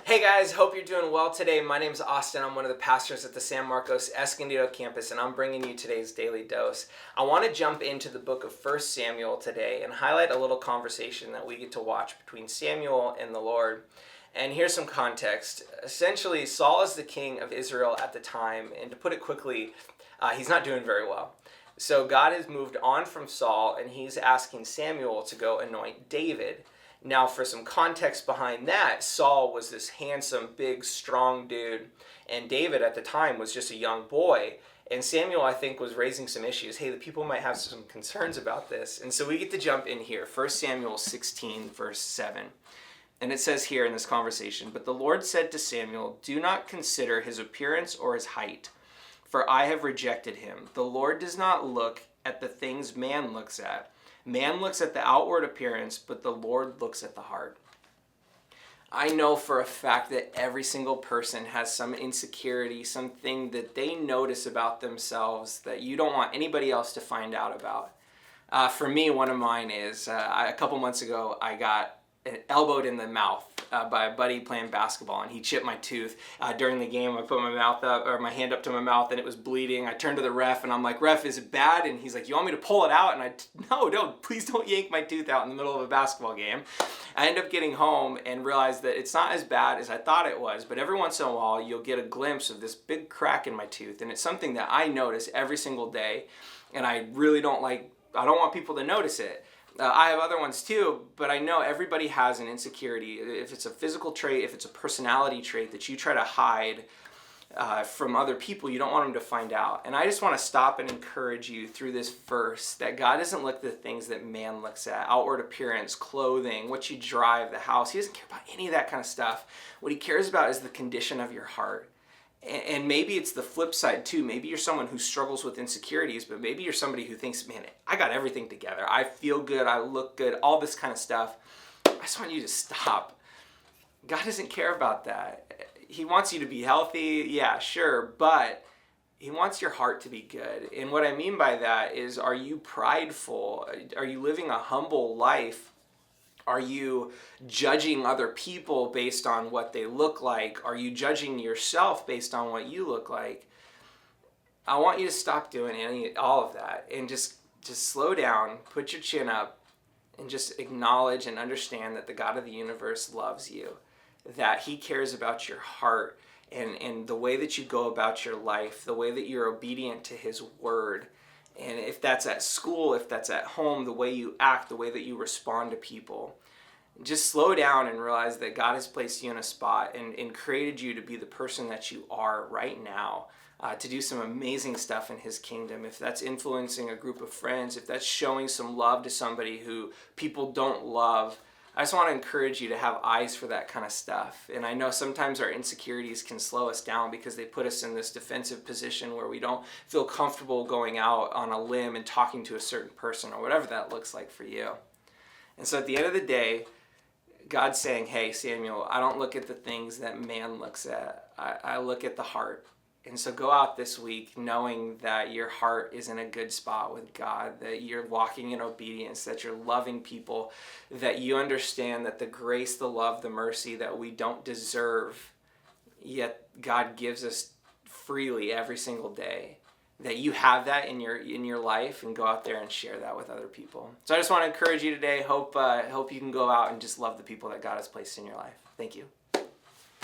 Hey guys, hope you're doing well today. My name is Austin. I'm one of the pastors at the San Marcos Escondido campus, and I'm bringing you today's Daily Dose. I want to jump into the book of 1 Samuel today and highlight a little conversation that we get to watch between Samuel and the Lord. And here's some context. Essentially, Saul is the king of Israel at the time, and to put it quickly, he's not doing very well. So God has moved on from Saul, and he's asking Samuel to go anoint David. Now, for some context behind that, Saul was this handsome, big, strong dude, and David at the time was just a young boy. And Samuel, I think, was raising some issues. Hey, the people might have some concerns about this. And so we get to jump in here. 1 Samuel 16, verse 7. And it says here in this conversation, "But the Lord said to Samuel, 'Do not consider his appearance or his height, for I have rejected him. The Lord does not look at the things man looks at. Man looks at the outward appearance, but the Lord looks at the heart.'" I know for a fact that every single person has some insecurity, something that they notice about themselves that you don't want anybody else to find out about. For me, one of mine is a couple months ago, I got elbowed in the mouth by a buddy playing basketball, and he chipped my tooth. During the game, I put my hand up to my mouth, and it was bleeding. I turned to the ref, and I'm like, "Ref, is it bad?" And he's like, "You want me to pull it out?" And no, please don't yank my tooth out in the middle of a basketball game. I end up getting home and realized that it's not as bad as I thought it was, but every once in a while, you'll get a glimpse of this big crack in my tooth, and it's something that I notice every single day, and I really don't want people to notice it. I have other ones too, but I know everybody has an insecurity. If it's a physical trait, if it's a personality trait that you try to hide from other people, you don't want them to find out. And I just want to stop and encourage you through this verse that God doesn't look at the things that man looks at: outward appearance, clothing, what you drive, the house. He doesn't care about any of that kind of stuff. What he cares about is the condition of your heart. And maybe it's the flip side too. Maybe you're someone who struggles with insecurities, but maybe you're somebody who thinks, "Man, I got everything together. I feel good, I look good," all this kind of stuff. I just want you to stop. God doesn't care about that. He wants you to be healthy, yeah, sure, but he wants your heart to be good. And what I mean by that is, are you prideful? Are you living a humble life? Are you judging other people based on what they look like? Are you judging yourself based on what you look like? I want you to stop doing all of that and just slow down, put your chin up, and just acknowledge and understand that the God of the universe loves you, that he cares about your heart and the way that you go about your life, the way that you're obedient to his word. And if that's at school, if that's at home, the way you act, the way that you respond to people, just slow down and realize that God has placed you in a spot and created you to be the person that you are right now, to do some amazing stuff in his kingdom. If that's influencing a group of friends, if that's showing some love to somebody who people don't love, I just want to encourage you to have eyes for that kind of stuff. And I know sometimes our insecurities can slow us down because they put us in this defensive position where we don't feel comfortable going out on a limb and talking to a certain person or whatever that looks like for you. And so at the end of the day, God's saying, "Hey, Samuel, I don't look at the things that man looks at. I look at the heart." And so go out this week knowing that your heart is in a good spot with God, that you're walking in obedience, that you're loving people, that you understand that the grace, the love, the mercy that we don't deserve, yet God gives us freely every single day, that you have that in your life, and go out there and share that with other people. So I just want to encourage you today. Hope you can go out and just love the people that God has placed in your life. Thank you.